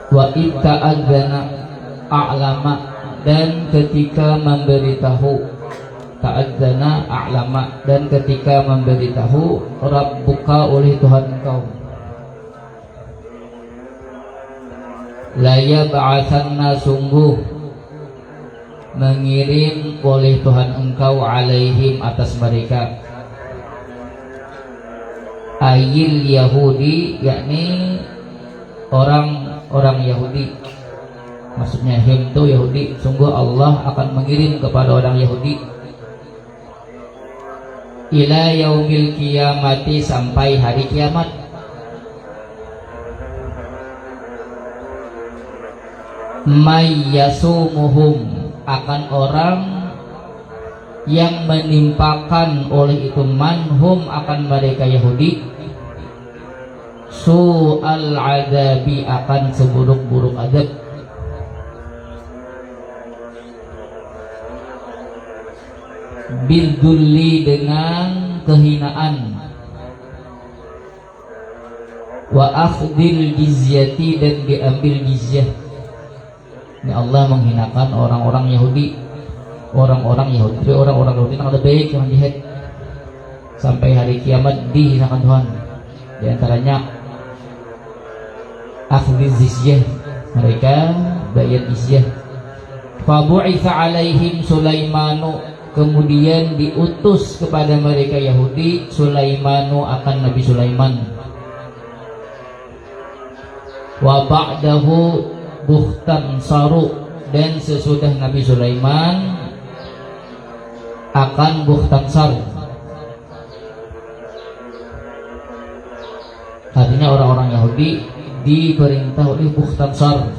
Wa itta'adzana a'lama, dan ketika memberitahu, ta'adzana a'lama, dan ketika memberitahu Rabbuka oleh Tuhan engkau, la yab'atsanna, sungguh mengirim oleh Tuhan engkau alaihim atas mereka, ayil Yahudi, yakni orang Yahudi, maksudnya him itu Yahudi, sungguh Allah akan mengirim kepada orang Yahudi, ila yaumil qiyamati, sampai hari kiamat, may yasumuhum, akan orang yang menimpakan oleh itu manhum, akan mereka Yahudi, su'al adabi, akan seburuk-buruk adab, bildulli, dengan kehinaan, wa akhdil jizyati, dan diambil jizyah. Ini Allah menghinakan orang-orang Yahudi, orang-orang Yahudi yang ada baik yang jihad, sampai hari kiamat dihinakan Tuhan. Di antaranya akhdil jizyah, mereka bayar jizyah. Fa bu'itsa alaihim Sulaimanu, kemudian diutus kepada mereka Yahudi Sulaimanu, akan Nabi Sulaiman. Wa ba'dahu Bukhtansaru, dan sesudah Nabi Sulaiman akan Bukhtansar. Artinya orang-orang Yahudi diperintah oleh Bukhtansar.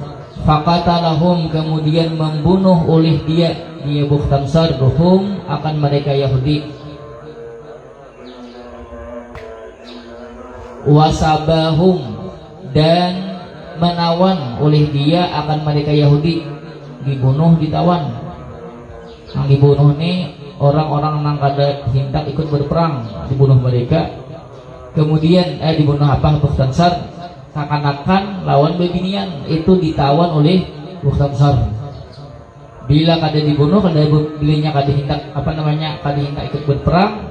Faqatalahum, kemudian membunuh oleh dia Bukhtansar, ruhum, akan mereka Yahudi. Wasabahum, dan menawan oleh dia akan mereka Yahudi, dibunuh, ditawan. Yang dibunuh ini orang-orang yang kada hendak ikut berperang, dibunuh mereka. Kemudian dibunuh apa? Bukhtansar, seakan-akan lawan beginian, itu ditawan oleh Bukhtansar. Bila kada dibunuh, bilanya kada hendak kada hendak ikut berperang,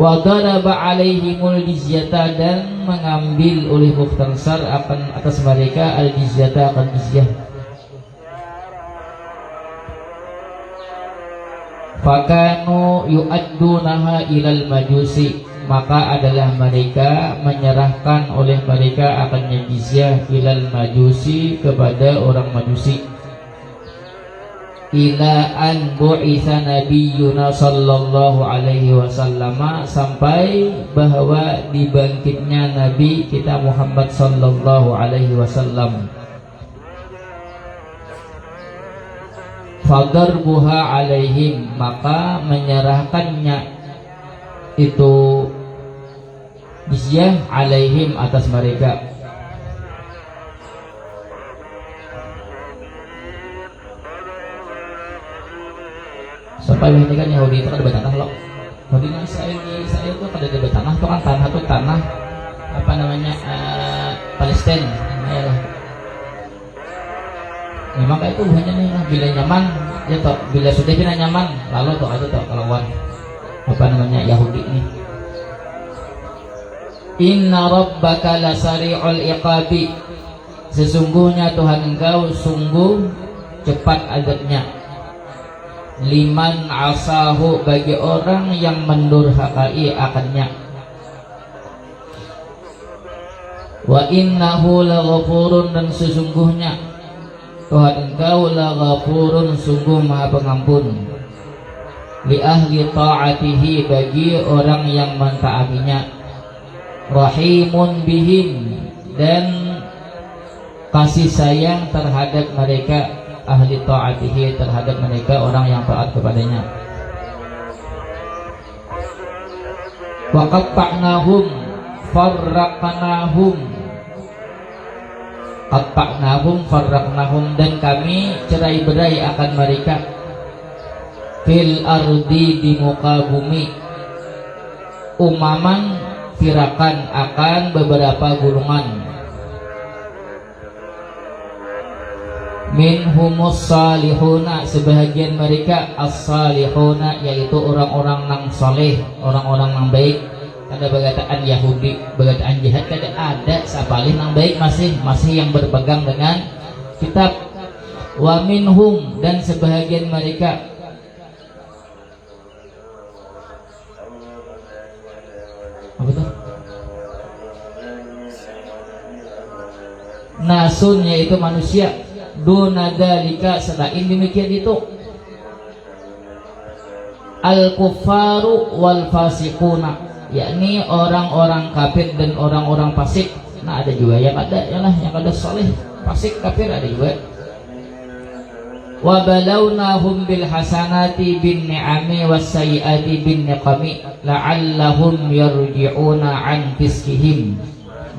wa daraba alaihimul jizyata, dan mengambil oleh Bukhtansar akan atas mereka al jizyata, akan jizyah. Fakanu yu'addunaha ilal majusi, maka adalah mereka menyerahkan oleh mereka akan jizyah ilal majusi, kepada orang Majusi. Ila an bu'itsa nabiyyuna sallallahu alaihi wasallam, sampai bahwa dibangkitnya Nabi kita Muhammad sallallahu alaihi wasallam. Fadarbuha alaihim, maka menyerahkannya itu jizyah alaihim, atas mereka. Sampai ini kan Yahudi itu kan ada tanah loh. Yahudi Israel itu pada ada tanah, itu kan tanah tuh tanah Palestina. Ya lah. Memang kayak itu hanya nih, bila nyaman ya toh, bila sudah bila nyaman lalu toh itu toh kelawan Yahudi ini. Inna rabbaka lasari'ul iqabi, sesungguhnya Tuhan engkau sungguh cepat adabnya. Liman asahu, bagi orang yang mendurhakai akannya. Wa innahu laghafurun, dan sesungguhnya Tuhan engkau laghafurun, sungguh maha pengampun. Li ahli ta'atihi, bagi orang yang mentaatinya. Rahimun bihim, dan kasih sayang terhadap mereka, ahli ta'atihi, terhadap mereka orang yang taat kepadanya. Wa qatta'nahum farraqnahum, qatta'nahum farraqnahum, dan kami cerai-berai akan mereka. Fil ardi, di muka bumi. Umaman, firakan, akan beberapa golongan. minhumus salihuna, sebahagian mereka as-salihuna, yaitu orang-orang nang saleh, orang-orang nang baik. Kada bagataan Yahudi, bagataan jahat kada ada, sapalih nang baik masih yang berpegang dengan kitab. Wa minhum, dan sebahagian mereka apa tuh? Nasun, yaitu manusia, dunadalika, selain demikian itu, al-kufaru wal fasiquna, yakni orang-orang kafir dan orang-orang fasik. Nah ada juga yang ada saleh, fasik, kafir, ada juga. Wa balawnahum bil hasanati bin ni'ami was sayyiati bin niqami la'allahum yarji'una an fiskihim,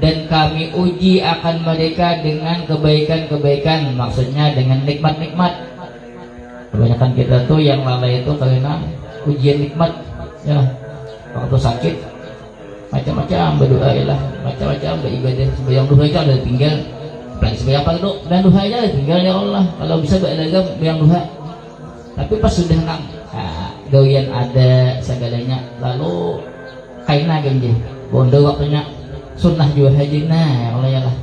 dan kami uji akan mereka dengan kebaikan-kebaikan, maksudnya dengan nikmat-nikmat. Kebanyakan kita tuh yang lalai itu karena ujian nikmat ya. Waktu sakit macam-macam berdoa lah, macam-macam beribadah, sembahyang duha aja udah tinggal, apalagi sembahyang apa dulu, dan duha aja tinggal ya Allah, kalau bisa beribadah sembahyang duha. Tapi pas sudah nang gawian ada segalanya, lalu kaina genje bondo waktunya sunnah juga hajina Allah ya lah.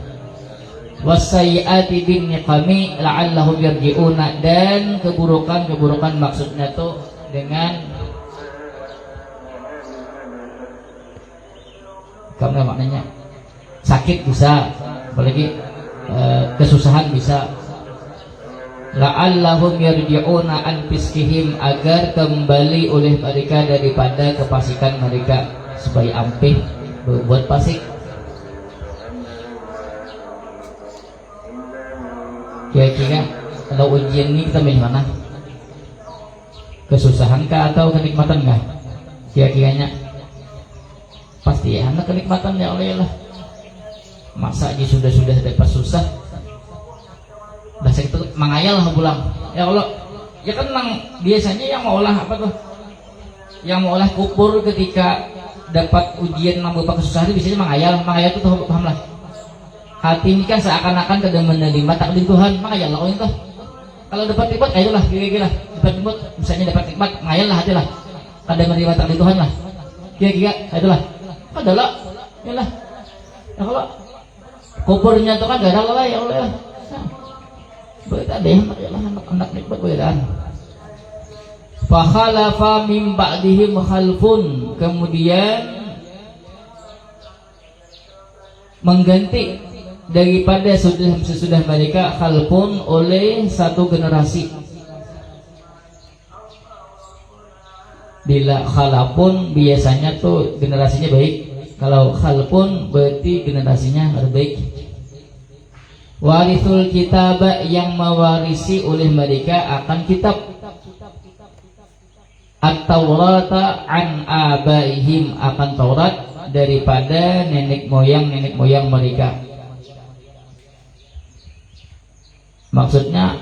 Wasayyiati bin niqami la'allahum yarji'una, dan keburukan maksudnya tuh dengan karena maknanya sakit bisa, apalagi kesusahan bisa. La'allahum yarji'una an fiskihim, agar kembali oleh mereka daripada kefasikan mereka, supaya ampih berbuat fasik. Kira-kira kalau ujian ini kita milih mana? Kesusahan kah atau kenikmatan kah? Kira-kiranya pasti ya anak kenikmatan ya Allah lah. Masa aja sudah dapat susah, dah saya itu mangayal lah pulang. Ya Allah, ya kan biasanya yang mau olah apa tuh? Yang mau olah kupur ketika dapat ujian berupa kesusahan itu biasanya mangayal itu tuh, paham lah. Hati ini kan seakan-akan tidak menerima takdir Tuhan, mangayal lah itu. Kalau dapat nikmat, ayolah kira-kira dapat nikmat, misalnya dapat nikmat, mangayal lah hati lah. Kada menerima takdir Tuhan lah, kira-kira itulah. Adalah, yalah. Ya kalau kuburnya itu kan gak ada lah ya Allah. Berita deh, yalah anak-anak nikmat beradaan. Fa khalafa min ba'dihim khalfun, kemudian mengganti daripada sesudah mereka khalfun oleh satu generasi. Bila khalafun biasanya tuh generasinya baik, kalau khalfun berarti generasinya harus baik. Warithul kitab, yang mewarisi oleh mereka akan kitab. At-Taurata an abaihim, akan Taurat daripada nenek moyang mereka. Maksudnya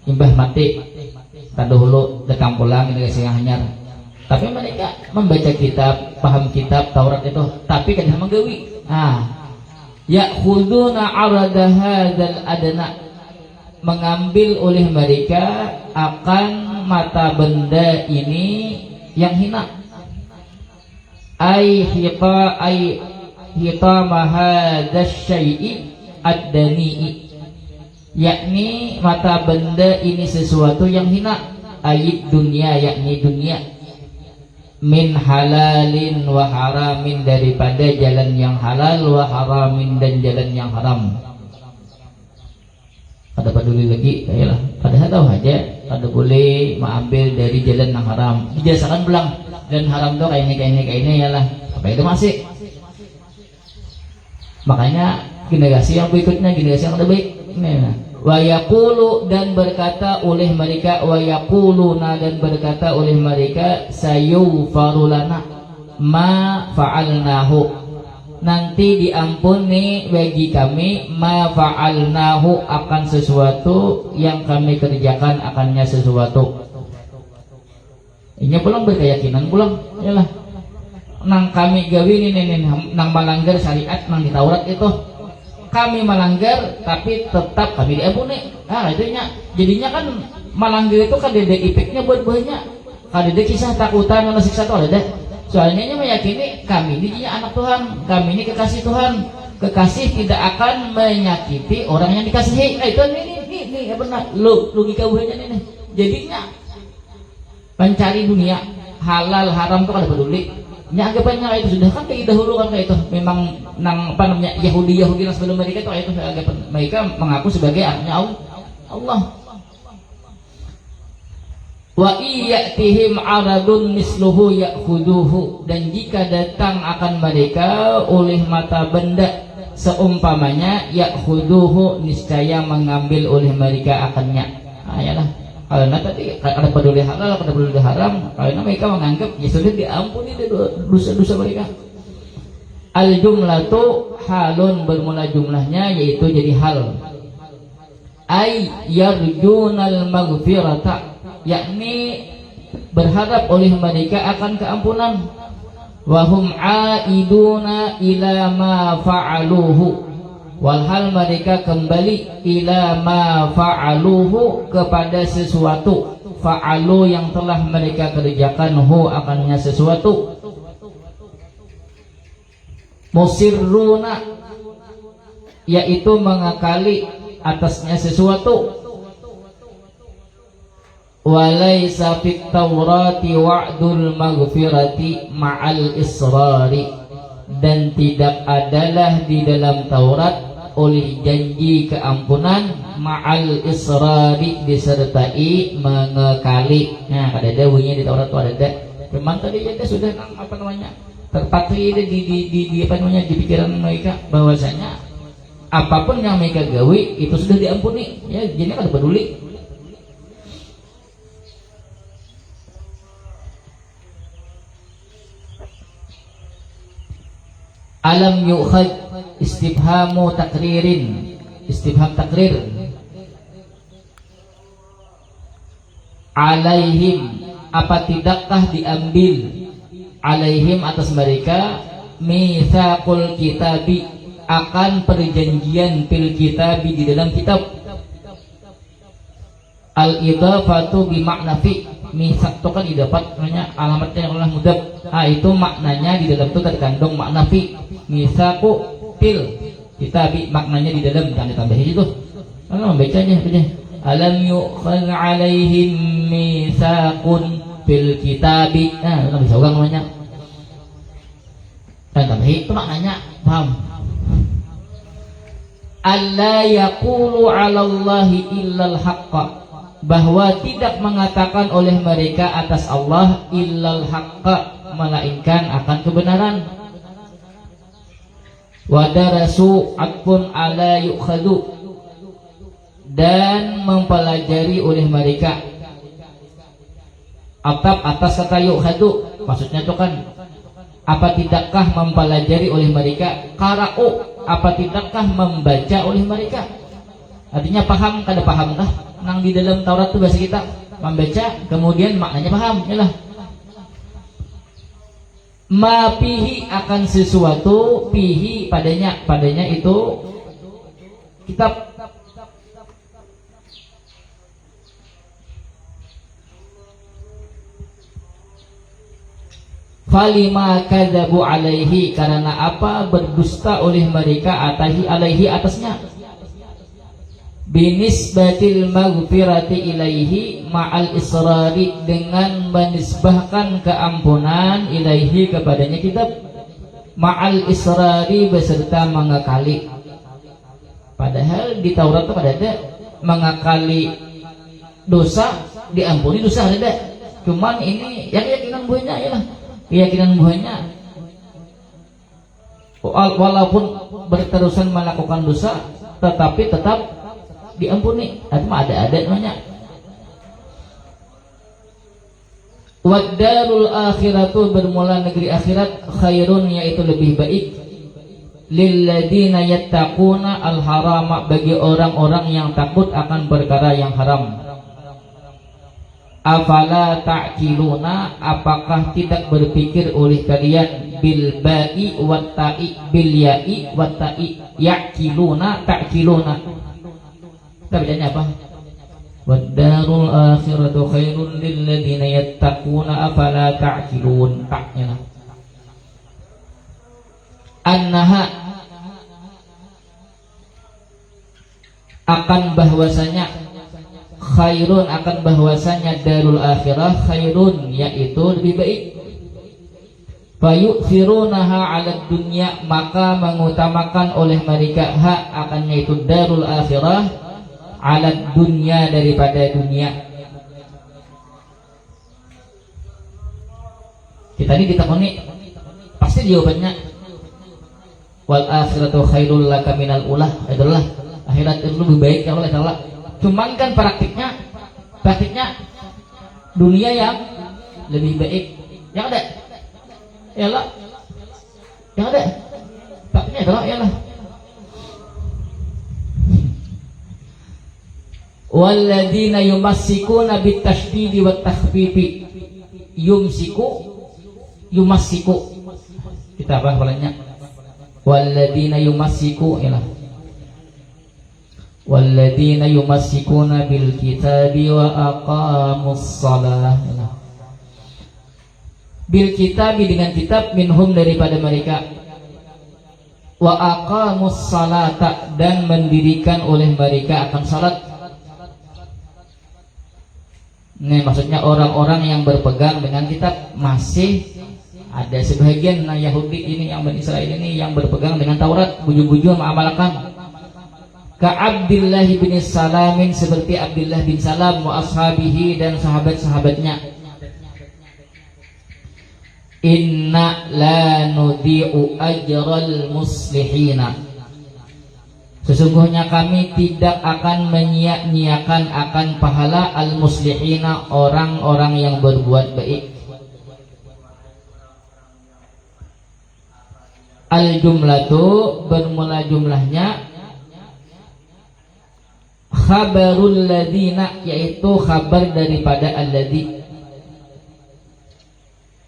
imbah mati tadahulu dekam pulang ini kasih hanyar. Tapi mereka membaca kitab, paham kitab Taurat itu, tapi kadang menggawi. Ya'khuduna 'arada hadzal adna, mengambil oleh mereka akan mata benda ini yang hina. Ai hita mahadzal syai'i ad-dani'i, yakni mata benda ini sesuatu yang hina. Ayat dunia, yakni dunia. Min halalin wa haramin, daripada jalan yang halal, wa haramin, dan jalan yang haram. Pada peduli lagi, ayolah. Padahal tahu aja, pada boleh mengambil dari jalan yang haram. Biasakan pulang dan haram tuh kayak ini yalah. Apa itu masih? Makanya generasi yang berikutnya, generasi yang lebih baik. Wa yaqulu, dan berkata oleh mereka, wa yaquluna, dan berkata oleh mereka, sayughfaru lana ma fa'alnahu, nanti diampuni bagi kami, ma fa'alnahu, akan sesuatu yang kami kerjakan, akannya sesuatu. Ini pulang berkeyakinan pulang, yalah. Nang kami gawi ini nang melanggar syariat nang di Taurat itu. kami melanggar tapi tetap kami diampuni. Nah itunya jadinya kan melanggar itu kan ada efeknya buat banyak, ada kisah takutan atau siksa itu ada. Soalnya ini meyakini kami ini anak Tuhan, kami ini kekasih Tuhan, kekasih tidak akan menyakiti orang yang dikasihi. Itu ini benar logika buahnya ini. Jadinya pencari dunia halal haram itu kada peduli. Nya anggapannya itu sudah kan kayak dahulu kan kayak itu memang nang apa namanya Yahudi yang sebelum mereka itu kayak itu anggapan mereka mengaku sebagai anaknya Allah. Wa iyatihim aradun misluhu ya'khuduhu, dan jika datang akan mereka oleh mata benda seumpamanya ya'khuduhu, niscaya mengambil oleh mereka akannya. Ayalah karena tadi ada peduli halal, ada peduli haram, karena mereka menganggap ya sudah diampuni dosa-dosa mereka. Al jumlatu halun, bermula jumlahnya yaitu jadi hal. Ay yarjunal maghfirata, yakni berharap oleh mereka akan keampunan. Wahum aiduna ila ma fa'aluhu, walhal mereka kembali ila ma fa'aluhu, kepada sesuatu fa'alu yang telah mereka kerjakan, hu akannya sesuatu. Musirruna, yaitu mengakali atasnya sesuatu. Walaysa fit taurati wa'dul maghfirati ma'al israri, dan tidak adalah di dalam Taurat oleh janji keampunan ma'al israri, disertai mengekali. Nah ada bunyinya di Taurat itu ada. Memang tadi ya sudah apa namanya terpatri di apa namanya di pikiran mereka bahwasanya apapun yang mereka gawe itu sudah diampuni. Ya jadi kada peduli. Alam yu'khad, istifhamu takririn, istifham takrir. Alaihim, apa tidakkah diambil alaihim atas mereka mitsaqul kitabi, akan perjanjian fil kitabi, di dalam kitab. Al idafatu bi makna fi, mitsaq itu kan idapat namanya alamatnya adalah mudab. Itu maknanya di dalam itu terkandung makna fi. Mitsaqu fil kitabi, maknanya di dalam, jangan ditambahin itu. Kalau membacanya aja. Alam yu'khadh alaihim mitsaqun fil kitabi. Nah, itu bisa ulang namanya. Dan tambahin itu maknanya, paham? Alla yaqulu 'ala Allahi illal haqqa, bahwa tidak mengatakan oleh mereka atas Allah illal haqqa, melainkan akan kebenaran. Wadarasu atpun ala yukhadu, dan mempelajari oleh mereka. Atap atas kata yukhadu, maksudnya itu kan apa tidakkah mempelajari oleh mereka. Qara'u, apa tidakkah membaca oleh mereka. Artinya paham kada paham kah nang di dalam Taurat itu bahasa kita membaca kemudian maknanya paham. Yalah ma pihi, akan sesuatu, pihi padanya itu kitab. Falima kadzabu alaihi, karena apa berdusta oleh mereka alaihi atasnya. Binisbatil maghfirati ilaihi ma'al israri, dengan menisbahkan keampunan ilaihi kepadanya kitab, ma'al israri beserta mengakali. Padahal di Taurat itu ada mengakali dosa, diampuni dosa ada. Cuman ini yang keyakinan buahnya ya lah, keyakinan buahnya walaupun berterusan melakukan dosa tetapi tetap diampuni. Cuma ada namanya. Wadarul akhiratu, bermula negeri akhirat, khairun, yaitu lebih baik, lilladina yattaquna al-harama, bagi orang-orang yang takut akan perkara yang haram. Afala ta'qiluna, apakah tidak berpikir oleh kalian, bil ba'i wat ta'i, bil ya'i wat ta'i, ya'kiluna ta'kiluna. Kita bacanya apa? Waddarul akhiratu khairun lilladzina yattaquna afala ta'qilun. Taknya annaha akan bahwasanya khairun akan bahwasanya darul akhirah khairun yaitu lebih baik. Fayu'thirunaha 'ala dunya maka mengutamakan oleh mereka akan yaitu darul akhirah alat dunia daripada dunia. Kita ini ditakoni pasti jawabannya wal akhiratu khairul laka minal ulah. Adalah akhirat itu lebih baik ya Allah. Cuman kan praktiknya dunia yang lebih baik. Yang ada ya Allah. Yang ada praktiknya adalah ya Allah. Walladzina yumassikuna bitasydidi wat takhfifi. Yumassiku kita apa balanya? Walladzina yumassiku ialah walladzina yumassikuna bil kitabi wa aqamus shalah. Bil kitabi dengan kitab, minhum daripada mereka, wa aqamus salata dan mendirikan oleh mereka akan salat. Ini maksudnya orang-orang yang berpegang dengan kitab. Masih ada sebagian Yahudi ini yang Bani Israil ini yang berpegang dengan Taurat, bujung-bujung mengamalkan. Ka Abdullah bin Salamin, seperti Abdullah bin Salam wa ashabihi dan sahabat-sahabatnya. Inna la nudhi'u ajral muslihina. Sesungguhnya kami tidak akan menyia-nyiakan akan pahala al-muslihina, orang-orang yang berbuat baik. Al-jumlatu bermula jumlahnya khabarul ladzina, yaitu khabar daripada alladzi.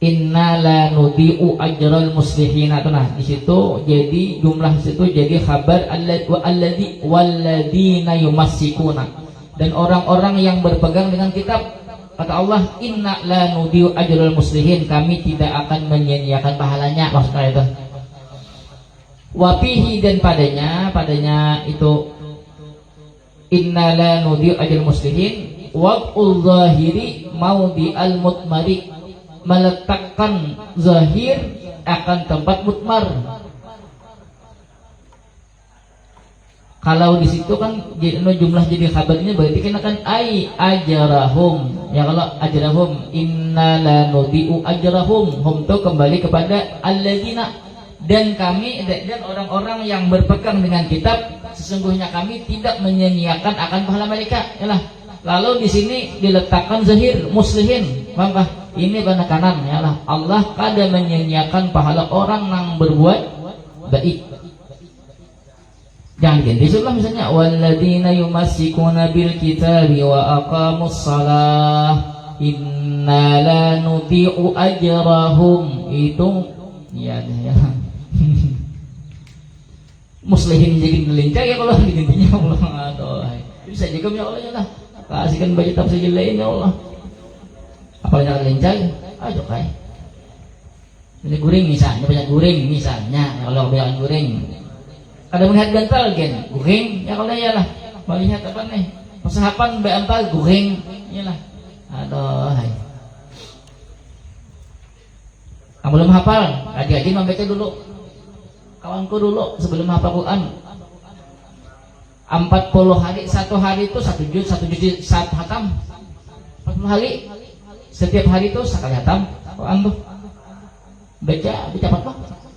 Inna la nudhi'u ajral muslihina. Nah, di situ jadi jumlah situ jadi khabar alladzi walladzina yumassikuna, dan orang-orang yang berpegang dengan kitab. Kata Allah, inna la nudhi'u ajral muslihin, kami tidak akan menyia-nyiakan pahalanya. Maksudnya itu. Wa fihi, dan padanya itu inna la nudhi'u ajral muslihin waqul zahiri maudi al mutmari, meletakkan zahir akan tempat mutmar. Kalau di situ kan jumlah jadi kabarnya berarti kan akan ai ajarahum. Ya kalau ajarahum, inna la nudhi'u ajrahum, hum itu kembali kepada alladzina, dan kami dan orang-orang yang berpegang dengan kitab, sesungguhnya kami tidak menyia-nyiakan akan pahala mereka. Yalah. Lalu di sini diletakkan zahir muslihin, paham? Ini penekanan ya Allah. Allah kada menyia-nyiakan pahala orang yang berbuat baik. Jangan ganti sudah misalnya walladzina yumassikuna bil kitabi wa aqamus shalah inna la nudhi'u ajrahum. Itu ya ya. Muslihin jadi melincah ya kalau digantinya Allah. Aduh. Bisa juga ya Allah ya Allah. Kasihkan baca tafsir lain ya Allah. Apalagi jangan lincah, ayo kai. Ini guring misalnya, banyak guring misalnya. Ya kalau banyak guring, kada melihat bantal gen, guring. Ya kalau ya lah, melihat apa nih? Persahapan bantal guring, ya lah. Aduh, hai. Kamu belum hafal, adik-adik membaca dulu. Kawanku dulu sebelum hafal Quran. 40 hari, satu hari itu satu juz satu hatam. 40 hari. Setiap hari itu sekali hatam Quran tuh. Baca apa?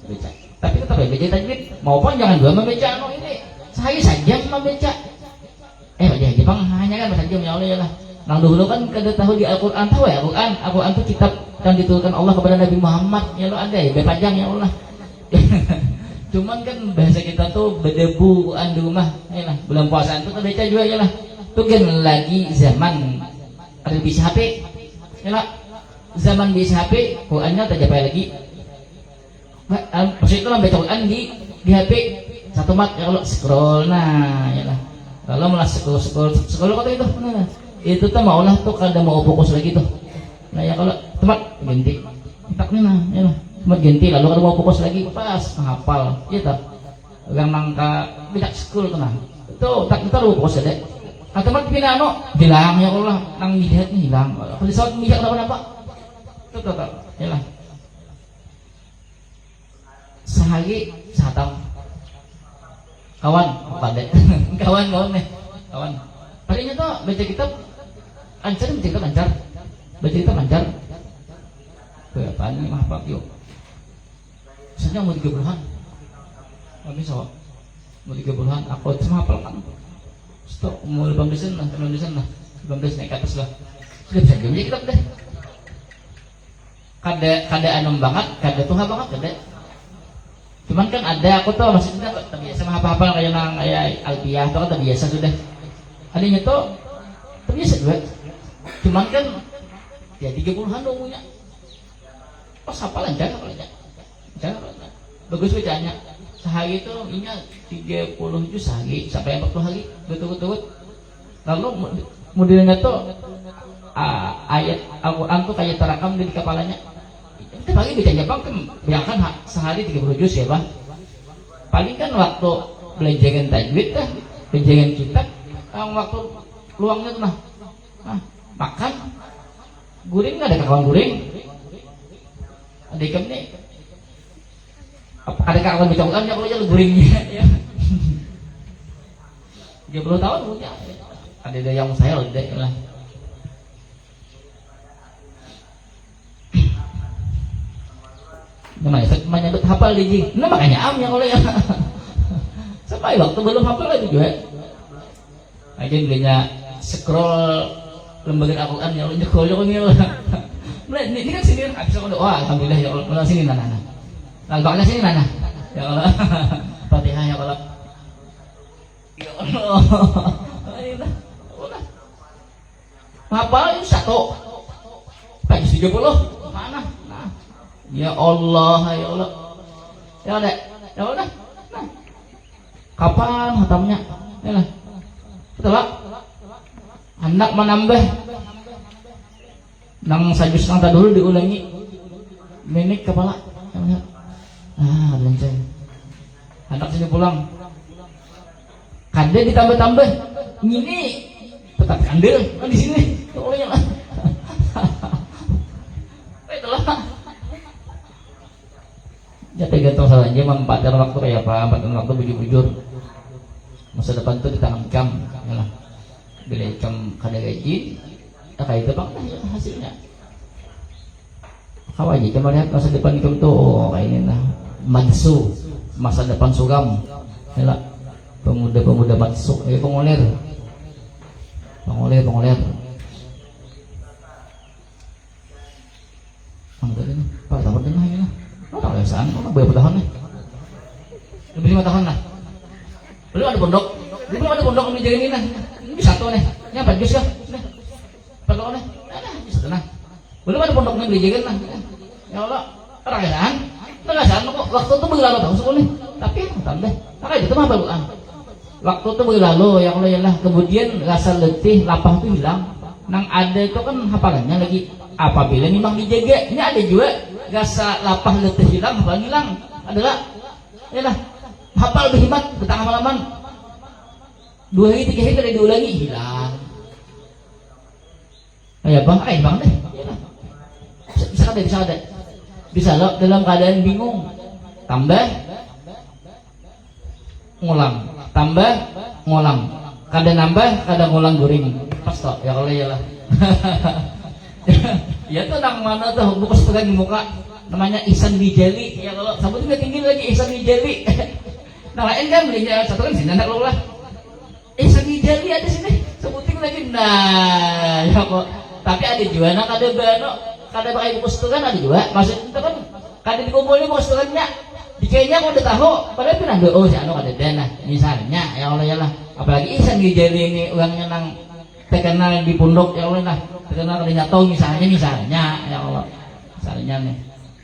Baca. Tapi tetap baca tajwid. Maupun jangan dua membaca ini. Saya saja membaca. Baca Jepang hanya kan bahasa Jepang ya Allah ya lah. Nang dulu kan kada tahu di Al-Qur'an, tahu ya Al-Qur'an itu kitab yang diturunkan Allah kepada Nabi Muhammad. Ya Allah ada ya, panjang ya Allah. Cuman kan bahasa kita tuh berdebu Quran di rumah. Ya lah, bulan puasa itu baca juga ya lah. Itu kan lagi zaman ada bisa HP. Yalah, zaman bisa HP, Qurannya tak capai lagi. Maksud itu baca Quran di HP satu mat ya Allah scroll nah ya lah kalau malah scroll kata itu nah, itu tuh maulah tuh kada mau fokus lagi tuh nah ya kalau tempat ganti tak nih nah ya lah tempat ganti lalu kada mau fokus lagi pas menghafal ya tak yang nangka tidak scroll tuh nah itu tak kita lu fokus deh kata mat pinano hilang ya Allah nang lihat nih hilang kalau saat melihat apa tuh ya lah sehari sahatam kawan pada kawan nih kawan palingnya tuh baca kitab lancar baca kitab lancar berapaan ini mah pak yuk misalnya mau 30-an kami sawah mau 30-an aku cuma hafal kan stop mau 18 lah 18 naik ke atas lah sudah bisa baca kitab deh kada anom banget kada tuha banget kada cuman kan ada aku tuh maksudnya terbiasa hafal kayak nang kayak alfiah tuh kan terbiasa sudah adanya tuh terbiasa juga cuman kan ya 30-an dong punya pas hafal lancar bagus bacanya sehari itu ini 30 juz sehari sampai 40 hari betul lalu modelnya tuh ayat Al-Quran tuh kayak terekam di kepalanya kita pagi bacanya bang kan bayangkan sehari 30 juz ya bang paling kan waktu belajaran tajwid dah belajaran kitab waktu luangnya tuh nah makan guring nggak ada kawan guring ada ikan nih ada kawan baca Quran ya kalau aja guringnya ya 30 tahun punya ada yang saya loh deh lah menyebut hafal di nah makanya am yang oleh ya sampai waktu belum hafal itu juga aja belinya scroll lembaga Al-Quran ya Allah nyekol ini ini kan sini habis aku doa alhamdulillah ya Allah sini nana nah sini nana ya Allah Fatihah ya Allah ya Allah hafal itu satu pagi 30 mana ya Allah ya Allah ya Allah nah kapan hatamnya ya lah betul lah hendak menambah nang sajus nang dulu diulangi minik kepala lenceng hendak sini pulang kandil ditambah-tambah ini tetap kandil kan di sini oh ya lah itulah jadi gantung salahnya memanfaatkan waktu kayak apa memanfaatkan waktu bujur-bujur masa depan itu di tangan ikam ya lah bila ikam kada gaji kayak itu bang hasilnya kau aja coba lihat masa depan ikam tuh kayak ini lah mansu masa depan sugam ya lah pemuda-pemuda mansu pengoler Pak tahun tengah ini lah tak biasaan, berapa tahun nih? Lebih 5 tahun lah. Belum ada pondok yang dijagain ini nah. Ini satu nih. Ini apa jus ya? Nih. Pondok nih. Nah, satu nah. Belum ada pondok yang dijagain nah. Ya Allah, perayaan. Perayaan kok waktu itu berlalu tahun sekolah nih. Tapi tambah. Nah, itu mah baruan. Waktu itu berlalu ya Allah ya lah. Kemudian rasa letih, lapar itu hilang. Nang ada itu kan hafalannya lagi. Apabila memang dijaga, ini ada juga rasa lapar letih hilang, hafalan hilang adalah ya lah hafal berhemat betang hafalaman 2 hari 3 hari tidak diulangi hilang bang deh ya lah. bisa ada bisa lo dalam keadaan bingung tambah ngulang kada nambah kada ngulang guring pas toh ya Allah ya lah ya tuh nang mana tuh buku setengah di muka namanya Ihsan Wijali ya kalau sabutnya tinggi lagi Ihsan Wijali nah lain kan belinya satu kan sini anak lo lah Ihsan Wijali ada sini sebutin lagi nah ya kok tapi ada juga nak ada bano kada pakai buku setengah ada juga maksudnya itu kan kada dikumpulin buku setengahnya dikayaknya aku udah tahu padahal pernah oh si anu kada dana misalnya ya Allah ya lah apalagi Ihsan Wijali ini orangnya nang terkenal di pondok ya Allah lah terkenal kalau nyatau misalnya ya Allah misalnya nih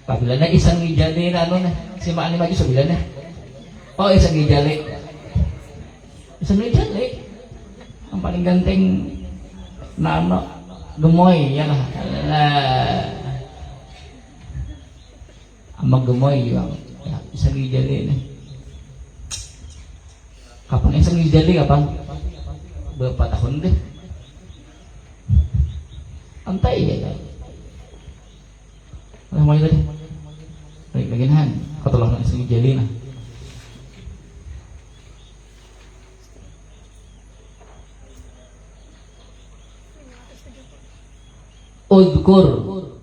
apabila Ihsan Wijali anu nih si mak ini lagi 9 nih Oh, isang gijali. Isang gijali. Ang paling ganteng na ano, gumoy, yan lah. Ang maggumoy yung isang gijali na. Kapan isang gijali kapan? Berapa tahun deh? Antay ya. Ano mo tadi? Baik bagian. Katulong ng isang gijali na. Udkur,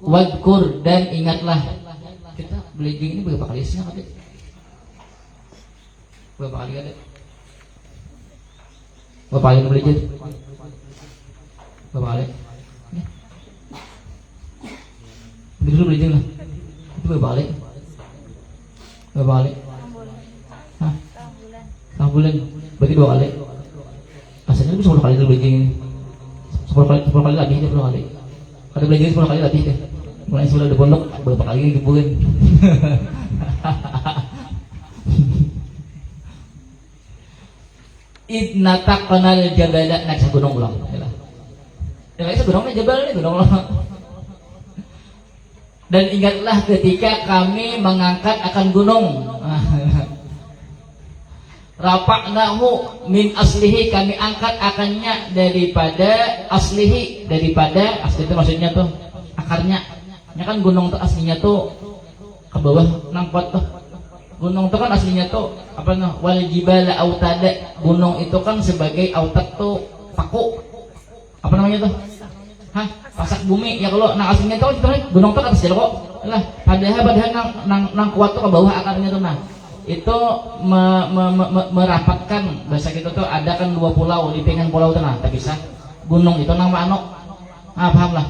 wadkur, dan ingatlah. Kita belajar ini berapa kali sih Kak? Berapa kali ada? Berapa kali belajar? Berapa kali? Dulu belajar lah. Itu berapa kali? Berapa kali? Hah? Setengah bulan. Berarti 2 kali. Asalnya itu 10 kali dulu belajar ini. 10 kali lagi, 10 kali. Ada belajar 10 kali latih deh. Mulai sudah di pondok berapa kali ini dibulan. Idnataqnal jabala, naik sa gunung ulang. Ya sa gunung jabal ini gunung ulang. Dan ingatlah ketika kami mengangkat akan gunung. Rafa'nahu min aslihi, kami angkat akannya daripada aslihi, daripada asli itu maksudnya tuh akarnya. Ya kan gunung tuh aslinya tuh ke bawah nangkot tuh. Gunung tuh kan aslinya tuh apa nah wal jibala autada. Gunung itu kan sebagai autad tuh paku. Apa namanya tuh? Hah? Pasak bumi. Ya kalau nang aslinya tuh gunung tuh atas jalan kok. Lah, padahal nang kuat tuh ke bawah akarnya tuh nah. Itu merapatkan bahasa kita tuh ada kan 2 pulau di pinggan pulau tengah tak bisa gunung itu nama anok paham lah,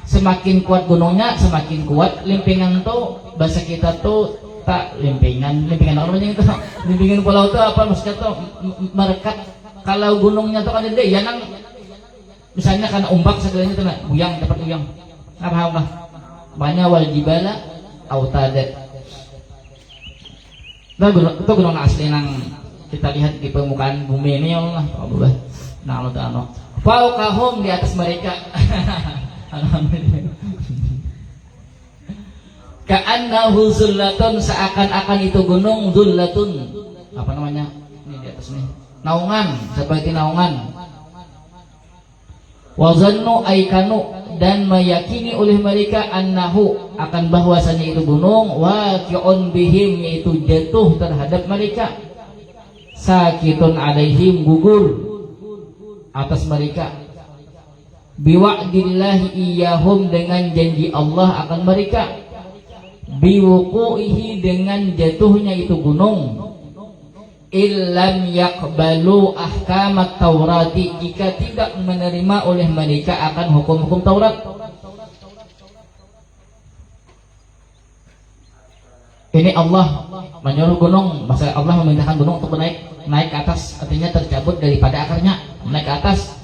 semakin kuat gunungnya semakin kuat limpinan tuh bahasa kita tuh tak limpinan apa namanya itu limpinan pulau tuh apa maksudnya tuh merekat. Kalau gunungnya tuh kan gede ya nang misalnya karena ombak segalanya tuh buyang dapat buyang paham lah, banyak wal jibala autada. Itu gunung asli nang kita lihat di permukaan bumi ini ya Allah. Allah. Nah, Allah Ta'ala. Fauqahum, di atas mereka. Alhamdulillah. Ka'annahu zullatun, seakan-akan itu gunung zullatun. Apa namanya? Ini di atas nih. Naungan, seperti naungan. Wa zannu aikanu, dan meyakini oleh mereka annahu, akan bahwasanya itu gunung waqi'un bihim, yaitu jatuh terhadap mereka, sakitun alaihim, gugur atas mereka, biwa'dillahi iyahum, dengan janji Allah akan mereka, biwuqu'ihi, dengan jatuhnya itu gunung, illam yaqbalu ahkamat taurati, jika tidak menerima oleh mereka akan hukum-hukum Taurat. Ini Allah menyuruh gunung, maksudnya Allah memerintahkan gunung untuk naik ke atas, artinya tercabut daripada akarnya, naik ke atas.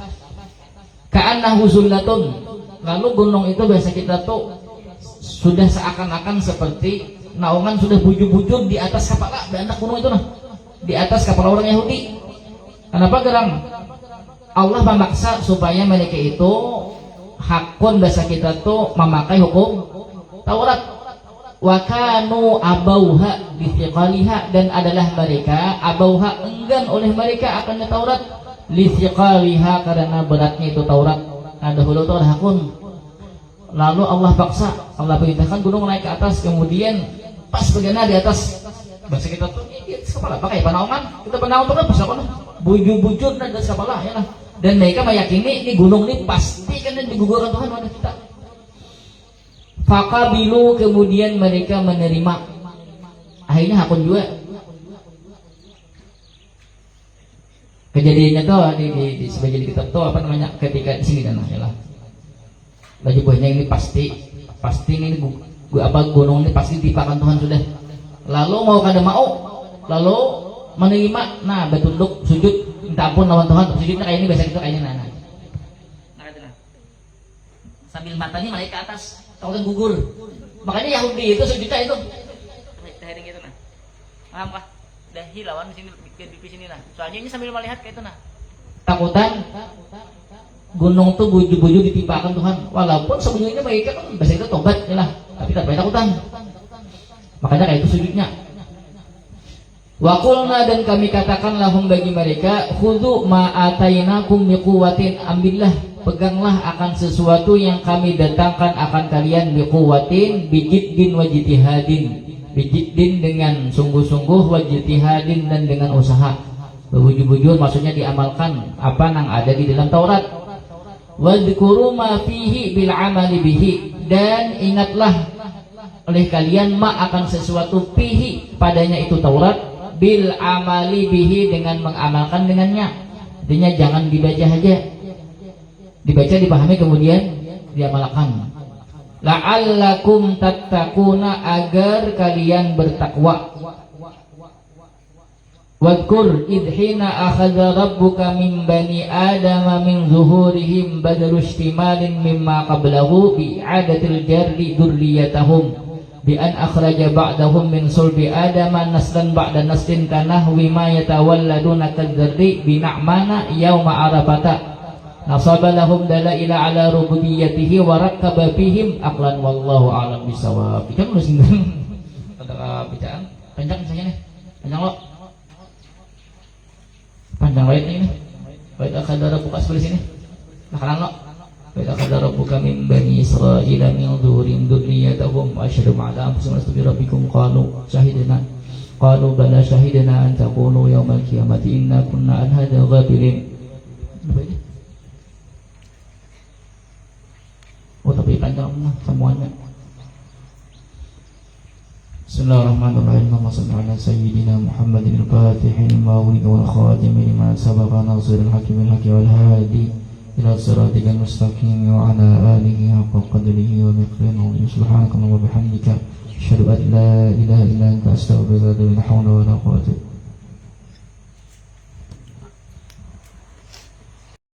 Ka'annahu zullatun, lalu gunung itu biasa kita tuh sudah seakan-akan seperti naungan, sudah bujur-bujur di atas kepala anak gunung itu nah, di atas kepala orang Yahudi. Kenapa gerang? Allah memaksa supaya mereka itu hakun, bahasa kita tuh memakai hukum Taurat. Wa kanu abauha bithiqaliha, dan adalah mereka abauha, enggan oleh mereka akan Taurat, lithiqaliha, karena beratnya itu Taurat. Nah dahulu itu ada hakun, lalu Allah paksa, Allah perintahkan gunung naik ke atas, kemudian pas bagiannya di atas, bahasa kita tuh di atas kepala, pakai panaungan, kita panaung tuh kan pas apa bujur-bujur di atas kepala ya lah. Dan mereka meyakini ini gunung ini pasti kan digugurkan Tuhan pada kita. Faqabilu, kemudian mereka menerima, akhirnya hakun juga. Kejadiannya tuh di sebagian kitab tuh apa namanya, ketika di sini dan lah baju buahnya ini pasti ini gunung ini pasti timpakan Tuhan sudah. Lalu mau kada mau, lalu menerima, nah bertunduk sujud minta ampun lawan Tuhan, sujudnya kayak ini, biasa gitu kayaknya nah sambil matanya naik ke atas, takutnya gugur. Makanya Yahudi itu sujudnya itu gitu nah, paham kah? dahi lawan sini di sini nah. Soalnya ini sambil melihat kayak itu nah. Takutan gunung tuh buju-buju ditimpakan Tuhan. Walaupun sebenarnya mereka kan bahasa itu tobat ya lah, tapi tak boleh takutan. Makanya kayak itu sujudnya. Wa qulna, dan kami katakan lahum bagi mereka, khudhu ma atainakum biquwwatin, ambillah, peganglah akan sesuatu yang kami datangkan akan kalian, biquwwatin, bijiddin wa jitihadin, bijiddin dengan sungguh-sungguh, wa jitihadin dan dengan usaha. Bujur-bujur maksudnya diamalkan apa yang ada di dalam Taurat. Wadhkuru ma fihi bil amali bihi, dan ingatlah oleh kalian ma akan sesuatu fihi padanya itu Taurat, bil amali bihi dengan mengamalkan dengannya. Artinya jangan dibaca saja, dibaca dipahami kemudian diamalkan. La'allakum tattaquna, agar kalian bertakwa. Wadkur idhina akhadha rabbuka min bani adama min zuhurihim badru ishtimalin mimma qablahu bi'adatil jarri durriyatahum bi an akhraja ba'dahum min sulbi adama naslan ba'da naslin kanahwi ma yatawalladuna kadzarri bi na'mana yawma arafata nasaba lahum dalaila ala rububiyyatihi wa rakkaba fihim aqlan wallahu a'lam bisawab. Kan lu singgung ada bacaan panjang misalnya nih, panjang lo panjang ayat ini. Baik akhadara buka sebelah sini. Bakalan lo. Baik akhadara buka min bani Israila min dhurin dzurriyyatahum wa asyhadu ma'ala anfusihim alastu bi rabbikum qalu syahidna qalu bala syahidna an taqulu yaumal qiyamati inna kunna an hadza ghafilin. Oh tapi panjang semuanya. Bismillahirrahmanirrahim. Allahumma shalli ala sayyidina Muhammadin al-Fatihi lima ughliqa wal khatimi lima sabaqa nasiril haqqi bil haqqi wal hadi ila siratikal mustaqim wa ala alihi haqqa qadrihi wa miqdarihi. Subhanakallahumma wa bihamdika asyhadu an la ilaha illa anta astaghfiruka wa atubu ilaik. La hawla wa la quwwata